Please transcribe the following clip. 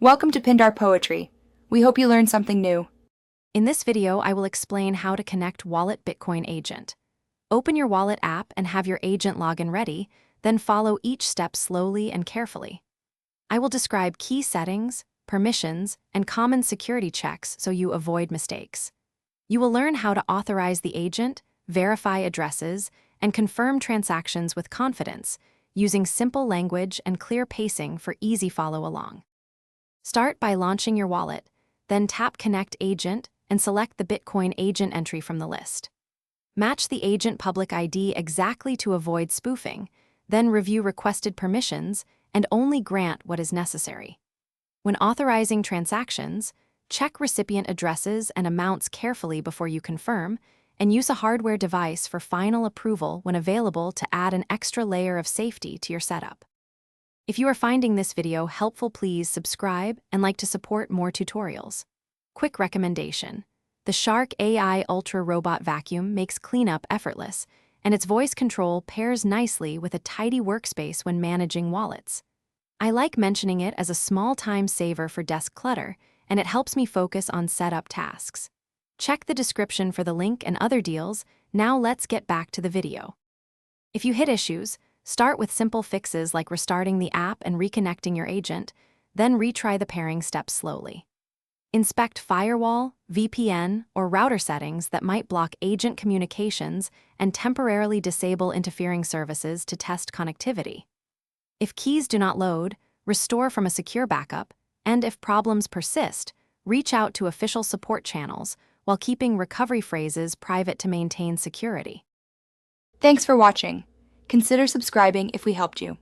Welcome to Pindar Poetry. We hope you learned something new. In this video, I will explain how to connect Wallet Bitcoin Agent. Open your Wallet app and have your agent login ready, then follow each step slowly and carefully. I will describe key settings, permissions, and common security checks so you avoid mistakes. You will learn how to authorize the agent, verify addresses, and confirm transactions with confidence, using simple language and clear pacing for easy follow-along. Start by launching your wallet, then tap Connect Agent and select the Bitcoin agent entry from the list. Match the agent public ID exactly to avoid spoofing, then review requested permissions and only grant what is necessary. When authorizing transactions, check recipient addresses and amounts carefully before you confirm, and use a hardware device for final approval when available to add an extra layer of safety to your setup. If you are finding this video helpful, please subscribe and like to support more tutorials. Quick recommendation: the Shark AI Ultra Robot Vacuum makes cleanup effortless, and its voice control pairs nicely with a tidy workspace when managing wallets. I like mentioning it as a small time saver for desk clutter, and it helps me focus on setup tasks. Check the description for the link and other deals. Now let's get back to the video. If you hit issues, start with simple fixes like restarting the app and reconnecting your agent, then retry the pairing steps slowly. Inspect firewall, VPN, or router settings that might block agent communications and temporarily disable interfering services to test connectivity. If keys do not load, restore from a secure backup, and if problems persist, reach out to official support channels while keeping recovery phrases private to maintain security. Thanks for watching. Consider subscribing if we helped you.